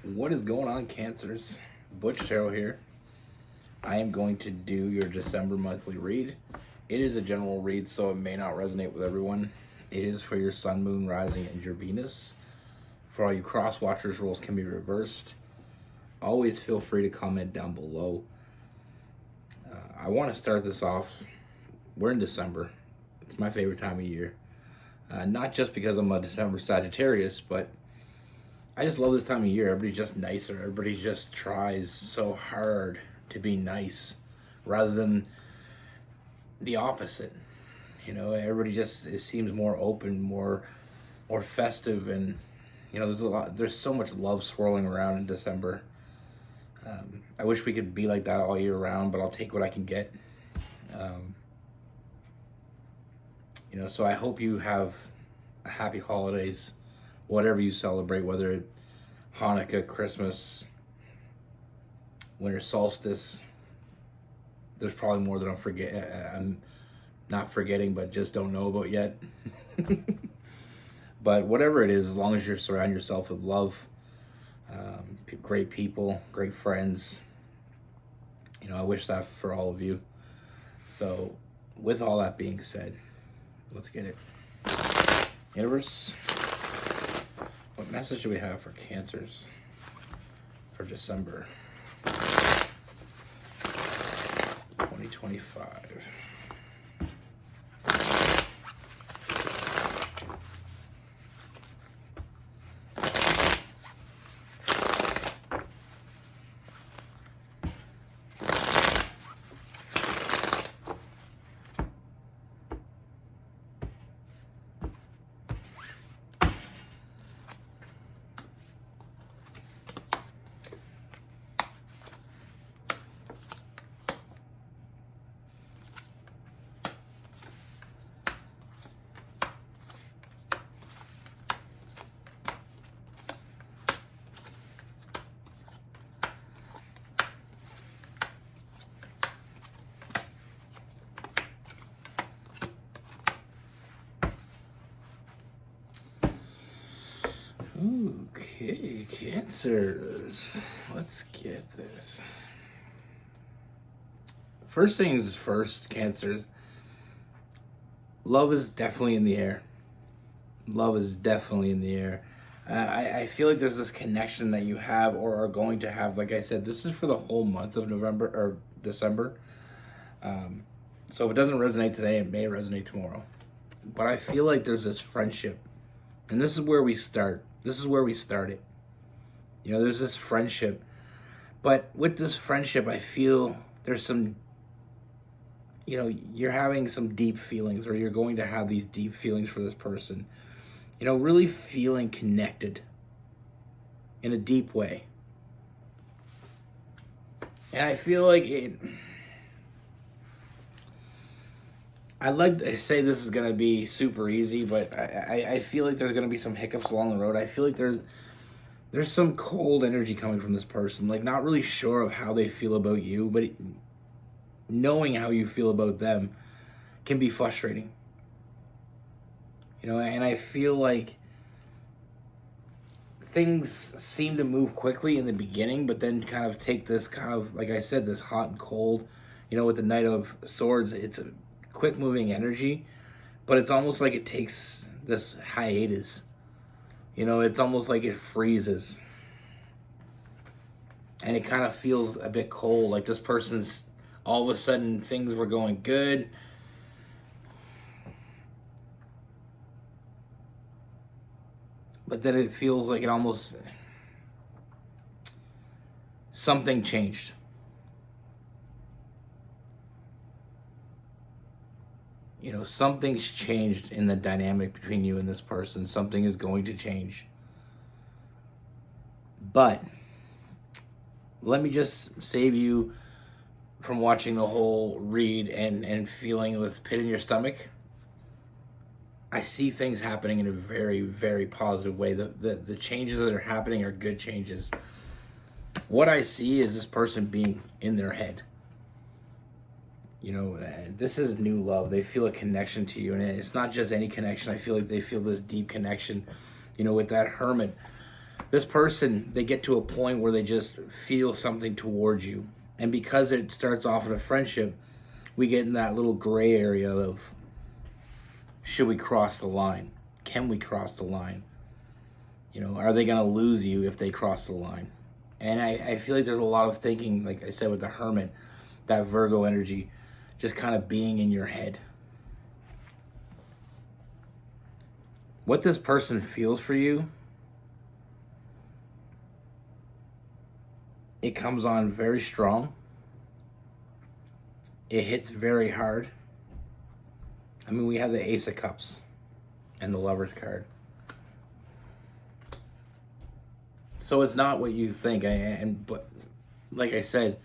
What is going on, Cancers? Butch here. I am going to do your December monthly read. It is a general read, so it may not resonate with everyone. It is for your Sun, Moon, Rising, and your Venus. For all you cross watchers, roles can be reversed. Always feel free to comment down below. I want to start this off. We're in December. It's my favorite time of year. Not just because I'm a December Sagittarius, but I just love this time of year. Everybody's just nicer. Everybody just tries so hard to be nice rather than the opposite. You know, everybody just, it seems more open, more festive, and there's so much love swirling around in December. I wish we could be like that all year round, but I'll take what I can get. So I hope you have a happy holidays, whatever you celebrate, whether it Hanukkah, Christmas, winter solstice. There's probably more that I'm not forgetting, but just don't know about yet. But whatever it is, as long as you surround yourself with love, great people, great friends, I wish that for all of you. So with all that being said, let's get it. Universe, what message do we have for Cancers for December 2025? Okay, Cancers. Let's get this. First things first, Cancers. Love is definitely in the air. Love is definitely in the air. I feel like there's this connection that you have or are going to have. Like I said, this is for the whole month of November or December. So if it doesn't resonate today, it may resonate tomorrow. But I feel like there's this friendship. And this is where we start. This is where we started. There's this friendship. But with this friendship, I feel there's some, you're having some deep feelings, or you're going to have these deep feelings for this person. Really feeling connected in a deep way. And I feel like I'd like to say this is going to be super easy, but I feel like there's going to be some hiccups along the road. I feel like there's some cold energy coming from this person, like not really sure of how they feel about you, but knowing how you feel about them can be frustrating. And I feel like things seem to move quickly in the beginning, but then kind of take this kind of, like I said, this hot and cold, with the Knight of Swords, it's a quick moving energy, but it's almost like it takes this hiatus. It's almost like it freezes. And it kind of feels a bit cold, like this person's, all of a sudden things were going good. But then it feels like it almost, something changed. Something's changed in the dynamic between you and this person. Something is going to change. But let me just save you from watching the whole read and feeling this pit in your stomach. I see things happening in a very, very positive way. The changes that are happening are good changes. What I see is this person being in their head. This is new love. They feel a connection to you, and it's not just any connection. I feel like they feel this deep connection, with that Hermit. This person, they get to a point where they just feel something towards you. And because it starts off in a friendship, we get in that little gray area of, should we cross the line? Can we cross the line? Are they going to lose you if they cross the line? And I feel like there's a lot of thinking, like I said, with the Hermit, that Virgo energy, just kind of being in your head. What this person feels for you, it comes on very strong. It hits very hard. I mean, we have the Ace of Cups and the Lover's card. So it's not what you think. But like I said,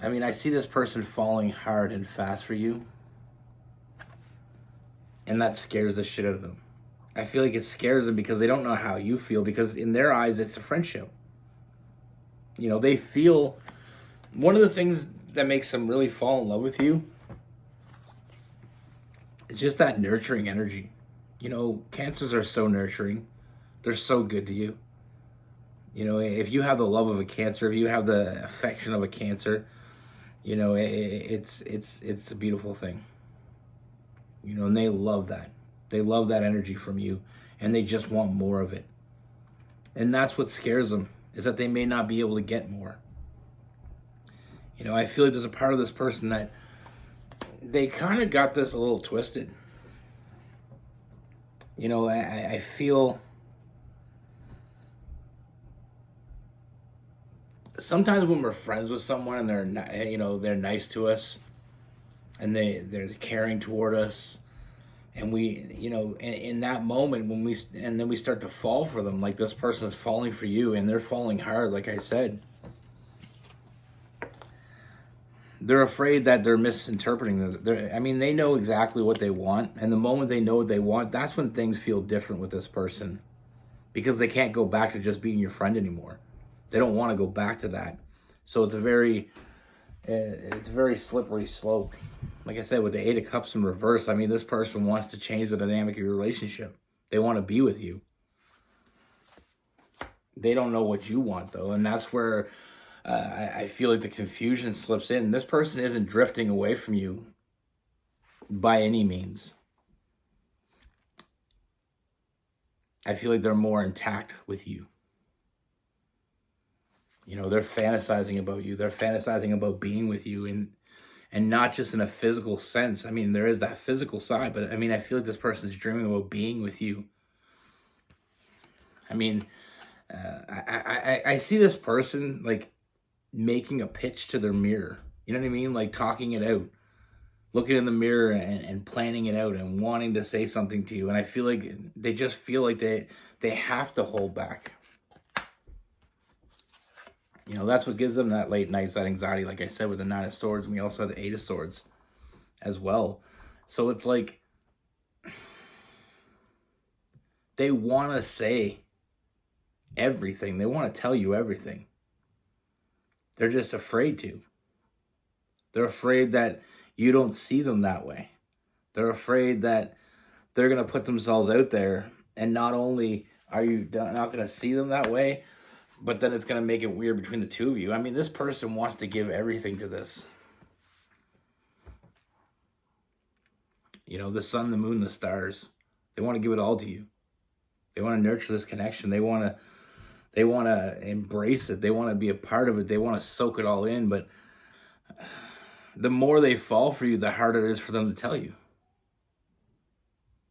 I mean, I see this person falling hard and fast for you. And that scares the shit out of them. I feel like it scares them because they don't know how you feel, because in their eyes, it's a friendship. They feel, one of the things that makes them really fall in love with you is just that nurturing energy. Cancers are so nurturing. They're so good to you. If you have the love of a Cancer, if you have the affection of a Cancer, it's a beautiful thing. And they love that. They love that energy from you, and they just want more of it. And that's what scares them, is that they may not be able to get more. I feel like there's a part of this person that they kind of got this a little twisted. I feel sometimes when we're friends with someone and they're nice to us and they're caring toward us, and we, in that moment and then we start to fall for them, like this person is falling for you and they're falling hard, like I said. They're afraid that they're misinterpreting. They know exactly what they want, and the moment they know what they want, that's when things feel different with this person, because they can't go back to just being your friend anymore. They don't want to go back to that. So it's a very slippery slope. Like I said, with the Eight of Cups in reverse, this person wants to change the dynamic of your relationship. They want to be with you. They don't know what you want, though, and that's where I feel like the confusion slips in. This person isn't drifting away from you by any means. I feel like they're more intact with you. They're fantasizing about you. They're fantasizing about being with you, and not just in a physical sense. There is that physical side, but I feel like this person is dreaming about being with you. I see this person like making a pitch to their mirror. You know what I mean? Like talking it out, looking in the mirror and planning it out and wanting to say something to you. And I feel like they just feel like they have to hold back. That's what gives them that late nights, that anxiety, like I said, with the Nine of Swords. And we also have the Eight of Swords as well. So it's like they want to say everything. They want to tell you everything. They're just afraid to. They're afraid that you don't see them that way. They're afraid that they're going to put themselves out there, and not only are you not going to see them that way, but then it's going to make it weird between the two of you. This person wants to give everything to this. The sun, the moon, the stars. They want to give it all to you. They want to nurture this connection. They want to embrace it. They want to be a part of it. They want to soak it all in. But the more they fall for you, the harder it is for them to tell you.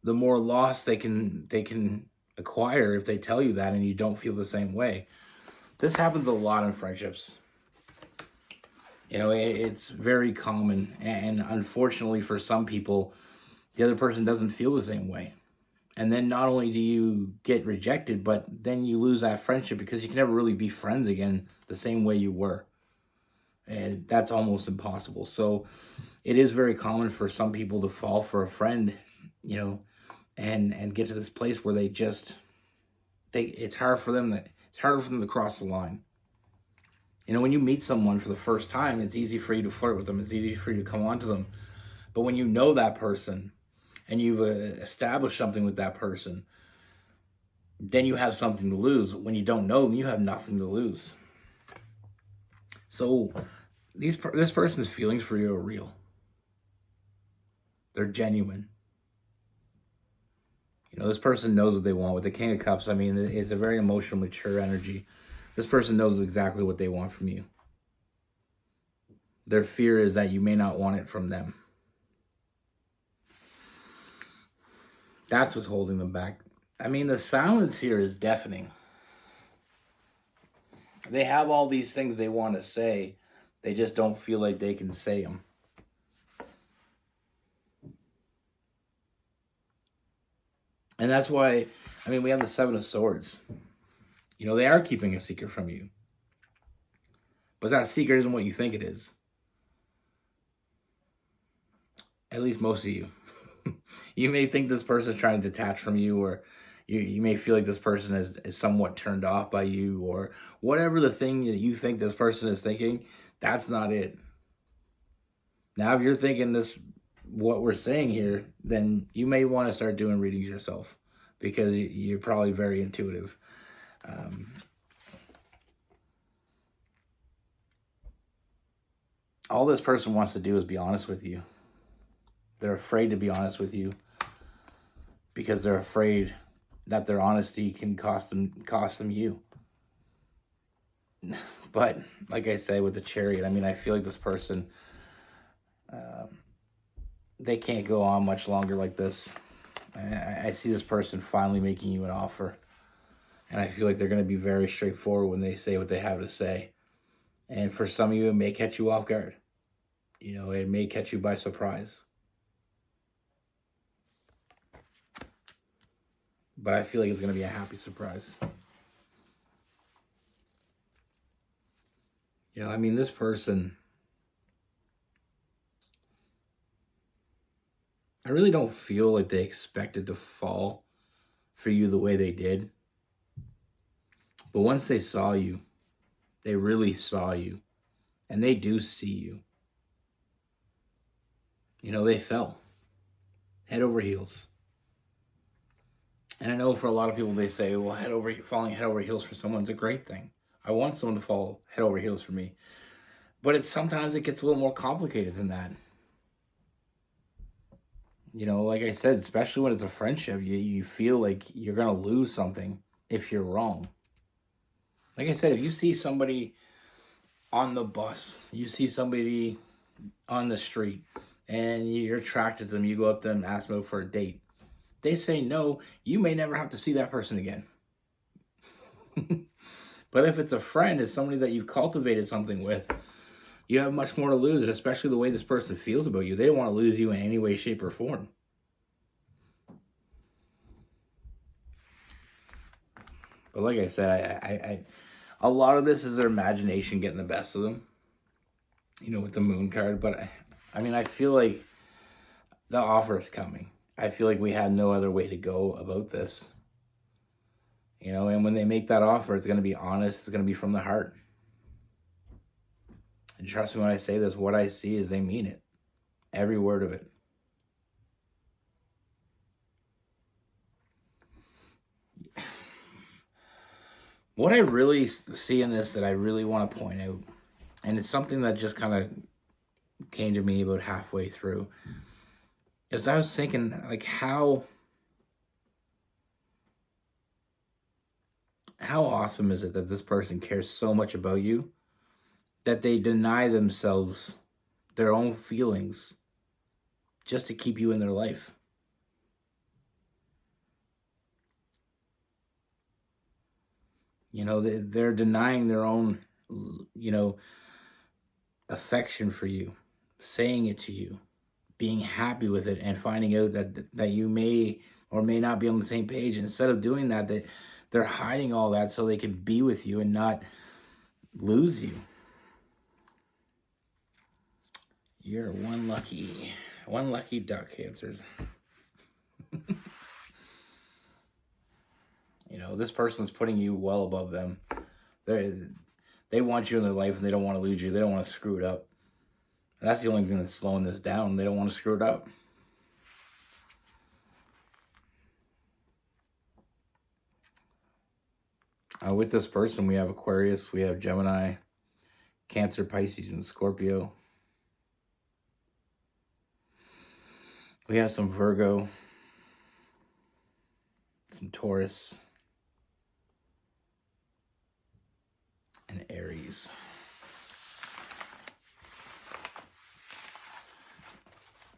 The more loss they can acquire if they tell you that and you don't feel the same way. This happens a lot in friendships. It's very common. And unfortunately for some people, the other person doesn't feel the same way. And then not only do you get rejected, but then you lose that friendship because you can never really be friends again the same way you were. And that's almost impossible. So it is very common for some people to fall for a friend, and get to this place where it's harder for them to cross the line. When you meet someone for the first time, it's easy for you to flirt with them. It's easy for you to come on to them. But when you know that person and you've established something with that person, then you have something to lose. When you don't know them, you have nothing to lose. So this person's feelings for you are real. They're genuine. This person knows what they want. With the King of Cups, I mean, it's a very emotional, mature energy. This person knows exactly what they want from you. Their fear is that you may not want it from them. That's what's holding them back. I mean, the silence here is deafening. They have all these things they want to say. They just don't feel like they can say them. And that's why, I mean, we have the Seven of Swords. They are keeping a secret from you. But that secret isn't what you think it is. At least most of you. You may think this person is trying to detach from you, or you may feel like this person is somewhat turned off by you, or whatever the thing that you think this person is thinking, that's not it. Now, if you're thinking this, what we're saying here, then you may want to start doing readings yourself, because you're probably very intuitive. All this person wants to do is be honest with you. They're afraid to be honest with you because they're afraid that their honesty can cost them you. But like I say with the Chariot, I mean, I feel like this person, they can't go on much longer like this. I see this person finally making you an offer. And I feel like they're going to be very straightforward when they say what they have to say. And for some of you, it may catch you off guard. It may catch you by surprise. But I feel like it's going to be a happy surprise. I mean, this person, I really don't feel like they expected to fall for you the way they did. But once they saw you, they really saw you. And they do see you. They fell head over heels. And I know for a lot of people, they say, well, falling head over heels for someone's a great thing. I want someone to fall head over heels for me. But sometimes it gets a little more complicated than that. Like I said, especially when it's a friendship, you feel like you're going to lose something if you're wrong. Like I said, if you see somebody on the bus, you see somebody on the street, and you're attracted to them, you go up to them and ask them out for a date. They say no, you may never have to see that person again. But if it's a friend, it's somebody that you've cultivated something with, you have much more to lose, especially the way this person feels about you. They don't want to lose you in any way, shape, or form. But like I said, I a lot of this is their imagination getting the best of them, with the Moon card. But I mean, I feel like the offer is coming. I feel like we have no other way to go about this. And when they make that offer, it's going to be honest. It's going to be from the heart. And trust me when I say this, what I see is they mean it. Every word of it. What I really see in this that I really want to point out, and it's something that just kind of came to me about halfway through, is I was thinking, like, how awesome is it that this person cares so much about you that they deny themselves their own feelings just to keep you in their life? They're denying their own, affection for you, saying it to you, being happy with it, and finding out that you may or may not be on the same page. Instead of doing that, they're hiding all that so they can be with you and not lose you. You're one lucky duck, Cancers. This person's putting you well above them. They want you in their life, and they don't want to lose you. They don't want to screw it up. And that's the only thing that's slowing this down. They don't want to screw it up. With this person, we have Aquarius, we have Gemini, Cancer, Pisces, and Scorpio. We have some Virgo, some Taurus, and Aries.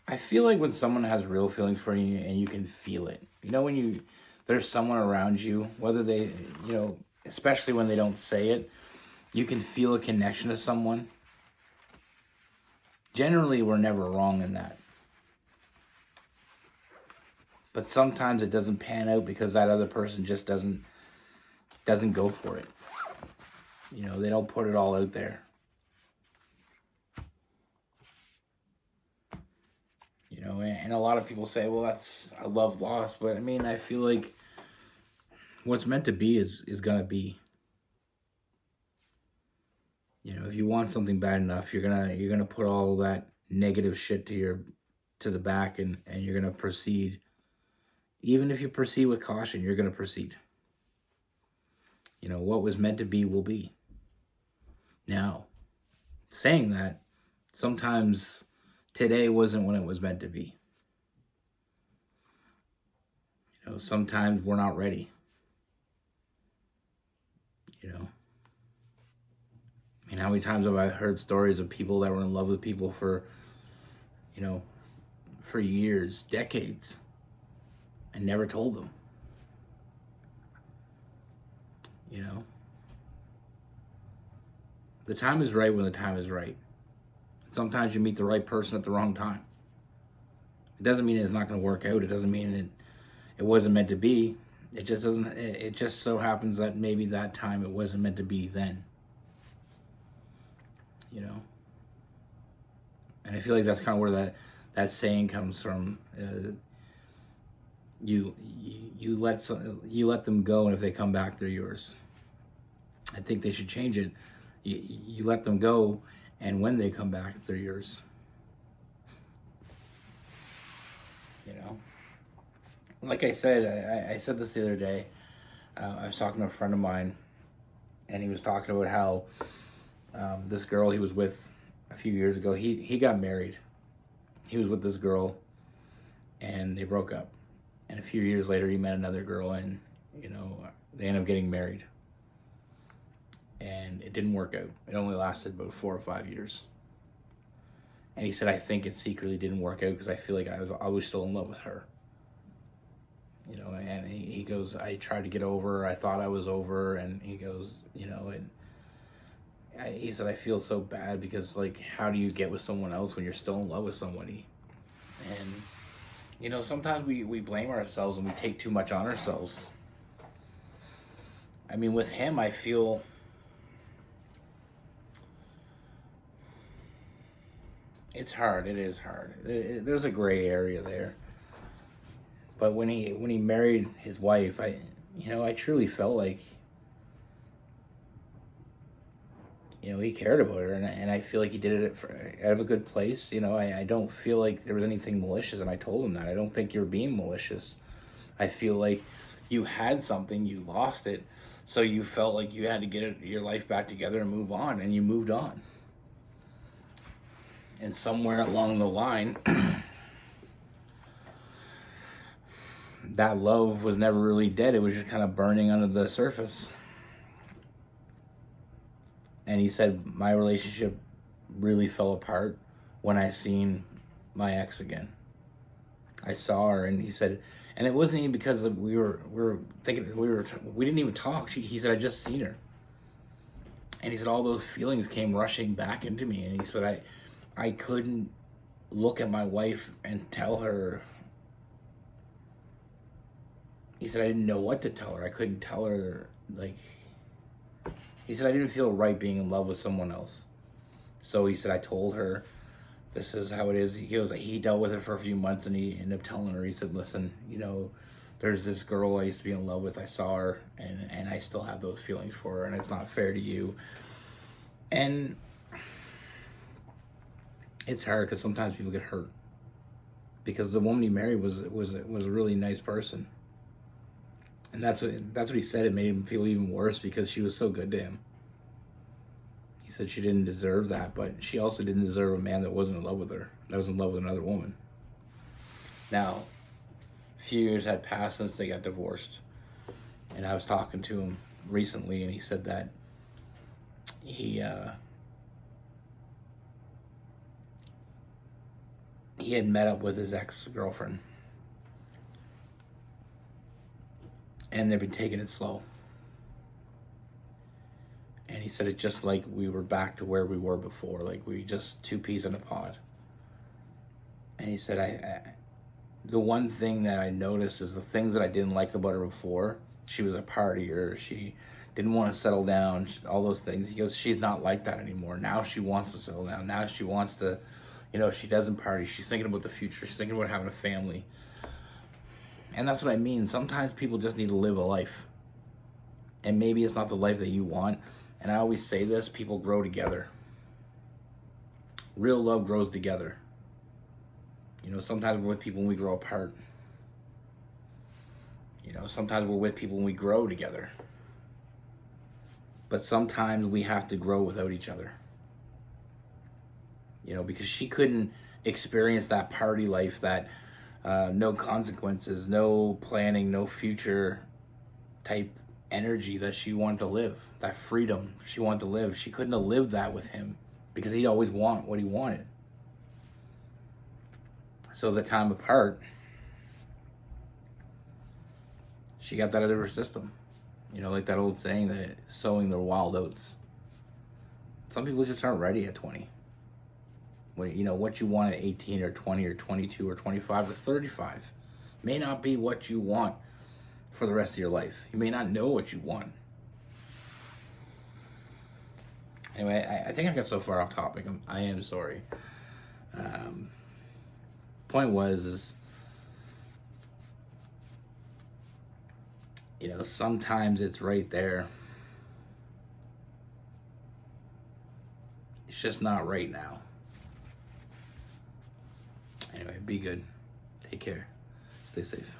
I feel like when someone has real feelings for you and you can feel it, when there's someone around you, whether they, especially when they don't say it, you can feel a connection to someone. Generally, we're never wrong in that. But sometimes it doesn't pan out because that other person just doesn't go for it. They don't put it all out there. And a lot of people say, well, that's a love lost. But I feel like what's meant to be is going to be. If you want something bad enough, you're gonna put all that negative shit to the back, and you're gonna proceed. Even if you proceed with caution, you're gonna proceed. What was meant to be will be. Now, saying that, sometimes today wasn't when it was meant to be. Sometimes we're not ready. How many times have I heard stories of people that were in love with people for years, decades, and never told them? The time is right when the time is right. Sometimes you meet the right person at the wrong time. It doesn't mean it's not going to work out. It doesn't mean it wasn't meant to be. It just doesn't. It just so happens that maybe that time it wasn't meant to be then. And I feel like that's kind of where that saying comes from. You let them go, and if they come back, they're yours. I think they should change it. You let them go, and when they come back, they're yours. Like I said, I said this the other day. I was talking to a friend of mine, and he was talking about how this girl he was with a few years ago, he got married. He was with this girl, and they broke up. And a few years later, he met another girl, and they ended up getting married. And it didn't work out. It only lasted about 4 or 5 years. And he said, I think it secretly didn't work out because I feel like I was still in love with her. And he goes, I tried to get over her. I thought I was over. And he goes, he said, I feel so bad because, like, how do you get with someone else when you're still in love with somebody? And, sometimes we blame ourselves and we take too much on ourselves. With him, I feel... It's hard. It is hard. There's a gray area there. But when he married his wife, I truly felt like, he cared about her, and I feel like he did it out of a good place. I don't feel like there was anything malicious, and I told him that. I don't think you're being malicious. I feel like you had something, you lost it, so you felt like you had to get your life back together and move on, and you moved on. And somewhere along the line, that love was never really dead. It was just kind of burning under the surface. And he said, my relationship really fell apart when I seen my ex again. I saw her, and he said, and it wasn't even because we were thinking, we didn't even talk. He said, I just seen her. And he said, all those feelings came rushing back into me. And he said, I couldn't look at my wife and tell her. He said, I didn't know what to tell her. I couldn't tell her, like, he said, I didn't feel right being in love with someone else. So he said, I told her, this is how it is. He goes, he dealt with it for a few months, and he ended up telling her, he said, listen, there's this girl I used to be in love with. I saw her, and I still have those feelings for her, and it's not fair to you. And it's hard because sometimes people get hurt because the woman he married was a really nice person, And that's what he said. It made him feel even worse because she was so good to him. He said she didn't deserve that, but she also didn't deserve a man that wasn't in love with her, that was in love with another woman. Now, a few years had passed since they got divorced, and I was talking to him recently, and he said that he had met up with his ex-girlfriend, and they've been taking it slow. And he said it just like we were back to where we were before, like we just two peas in a pod. And he said, the one thing that I noticed is the things that I didn't like about her before. She was a partier. She didn't want to settle down. All those things. He goes, she's not like that anymore. Now she wants to settle down. Now she wants to, she doesn't party. She's thinking about the future. She's thinking about having a family. And that's what I mean. Sometimes people just need to live a life. And maybe it's not the life that you want. And I always say this, people grow together. Real love grows together. Sometimes we're with people when we grow apart. Sometimes we're with people when we grow together. But sometimes we have to grow without each other. Because she couldn't experience that party life, that no consequences, no planning, no future type energy that she wanted to live, that freedom she wanted to live. She couldn't have lived that with him because he'd always want what he wanted. So the time apart, she got that out of her system. Like that old saying, that sowing their wild oats. Some people just aren't ready at 20. What you want at 18 or 20 or 22 or 25 or 35 may not be what you want for the rest of your life. You may not know what you want. Anyway, I think I got so far off topic. I am sorry. Point was, sometimes it's right there. It's just not right now. Anyway, be good. Take care. Stay safe.